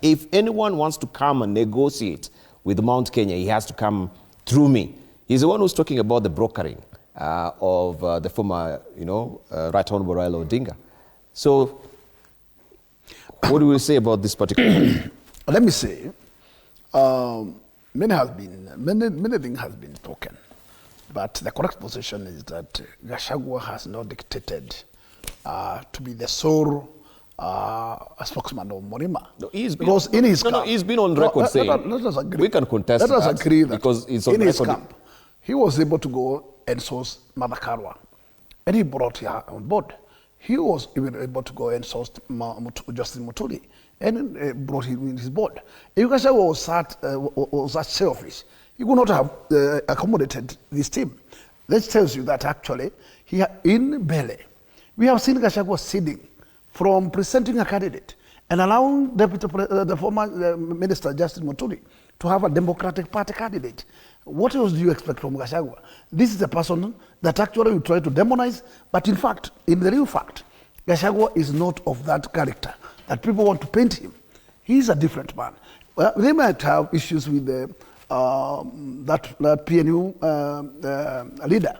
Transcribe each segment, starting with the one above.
if anyone wants to come and negotiate with Mount Kenya, he has to come through me. He's the one who's talking about the brokering of the former, Right Honorable Raila Odinga. So, what do we say about this particular? Let me say, many things has been spoken, but the correct position is that Gachagua has not dictated to be the sole spokesman of Murima. No, he's been on record saying. Let us agree. We can contest Let us agree that because it's on in his record. camp, he was able to go and source Mother Karwa, and he brought her on board. He was even able to go and source Justin Muturi and brought him in his board. If Gachagua was that selfish, he would not have accommodated this team. That tells you that actually, in Bele, we have seen Gachagua sitting from presenting a candidate and allowing the former minister, Justin Muturi, to have a Democratic Party candidate. What else do you expect from Gachagua? This is a person that actually you try to demonize, but in fact, in the real fact, Gachagua is not of that character that people want to paint him. He's a different man. Well, they might have issues with that PNU leader.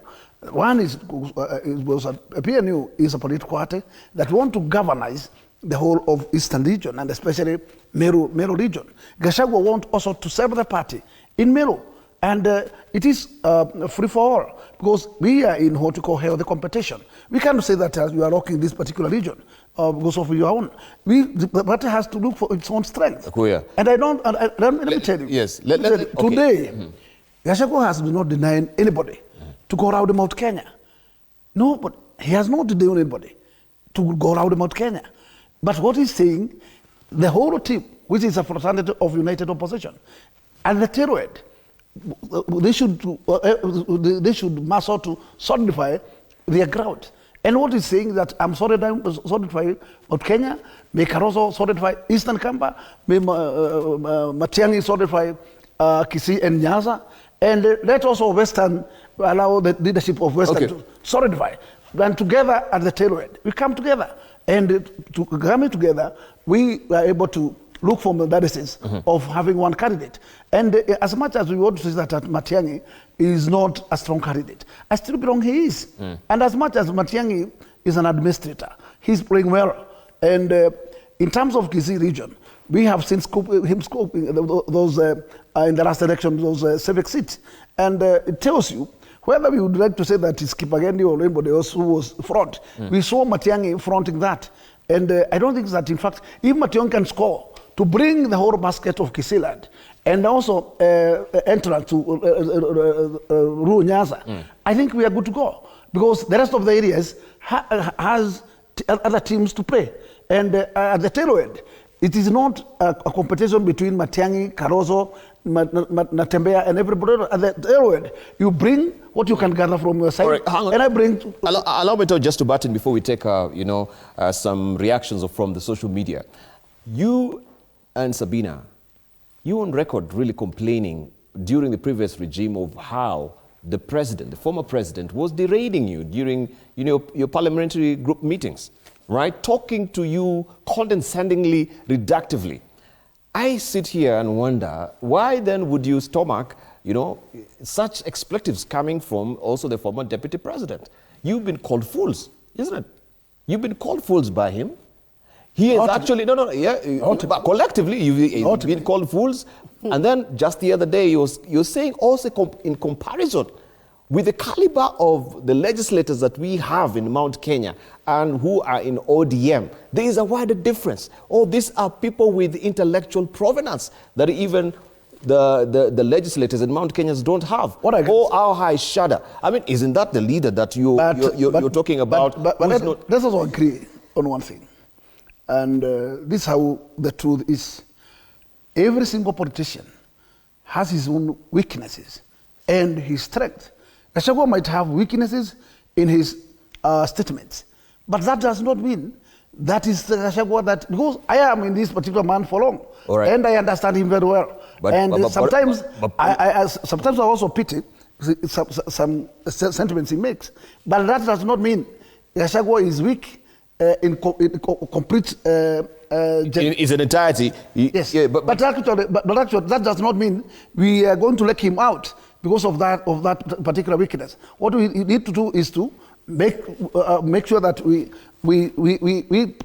One is PNU is a political party that want to governize the whole of Eastern region and especially Meru region. Gachagua want also to serve the party in Meru. And it is free for all because we are in what we call healthy competition. We can't say that you are rocking this particular region because of your own. The party has to look for its own strength. And let me tell you. Yes. Today, Gachagua has not denied anybody to go around Mount Kenya. No, but he has not denied anybody to go around Mount Kenya. But what he's saying, the whole team, which is a fraternity of united opposition, and the terrorist, they should muscle to solidify their ground. And what he's saying that I'm solidify Mount Kenya, may Karoso solidify Eastern Kamba, may Matiang'i solidify Kisii and Nyanza, and let also Western allow the leadership of Western to solidify. And together at the tail end, we come together. And coming together, we are able to look for modalities of having one candidate. And as much as we want to say that Matiang'i is not a strong candidate, I still belong he is. And as much as Matiang'i is an administrator, he's playing well. And in terms of Kisii region, we have seen him scoping those in the last election, those civic seats. And it tells you, whether we would like to say that it's Kipagendi or anybody else who was front, we saw Matiang'i fronting that. And I don't think that, in fact, if Matiang'i can score to bring the whole basket of Kisii land and also entrance to Ruo Nyanza, I think we are good to go. Because the rest of the areas has other teams to play. And at the tail end, it is not a competition between Matiang'i, Karoso, Natembea, and everybody else. At the tail end, you bring what you can gather from your side, and I bring... Allow me to just to button before we take, some reactions from the social media. You and Sabina, you on record really complaining during the previous regime of how the president, the former president, was derading you during your parliamentary group meetings, right? Talking to you condescendingly, reductively. I sit here and wonder, why then would you stomach, such expletives coming from also the former deputy president? You've been called fools, isn't it? You've been called fools by him. He is actually, but collectively, you've been called fools. And then just the other day, you're saying also in comparison with the caliber of the legislators that we have in Mount Kenya and who are in ODM, there is a wider difference. Oh, these are people with intellectual provenance that even the legislators in Mount Kenya don't have. Oh, how I shudder. I mean, isn't that the leader that you're talking about? But let's also agree on one thing. And this is how the truth is. Every single politician has his own weaknesses and his strength. Gachagua might have weaknesses in his statements, but that does not mean that is the Gachagua that, because I am in this particular man for long, and I understand him very well. Sometimes I also pity some sentiments he makes, but that does not mean Gachagua is weak in complete in its entirety. Yes, Yeah, but actually, that does not mean we are going to let him out because of that particular weakness. What we need to do is to make sure that we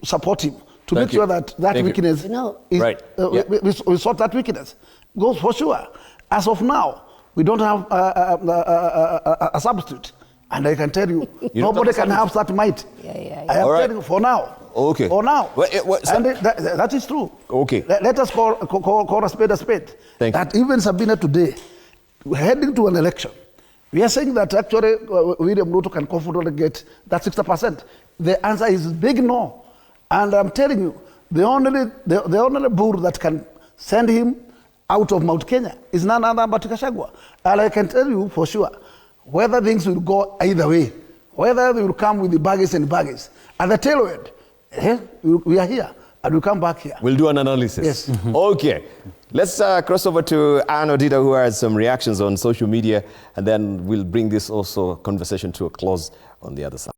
support him to make sure that weakness is right. we sort that weakness. Goes for sure. As of now, we don't have a substitute. And I can tell you, nobody can have that might. I am telling you for now. Okay. For now. And that is true. Okay. Let us call a spade a spade. Thank that you. Even Sabina today, heading to an election, we are saying that actually William Ruto can comfortably get that 60%. The answer is big no. And I'm telling you, the only bull that can send him out of Mount Kenya is none other but Gachagua. And I can tell you for sure, whether things will go either way, whether they will come with the baggies and baggies, at the tail end, we are here and we'll come back here. We'll do an analysis. Yes. Okay. Let's cross over to Anne Odida, who has some reactions on social media, and then we'll bring this also conversation to a close on the other side.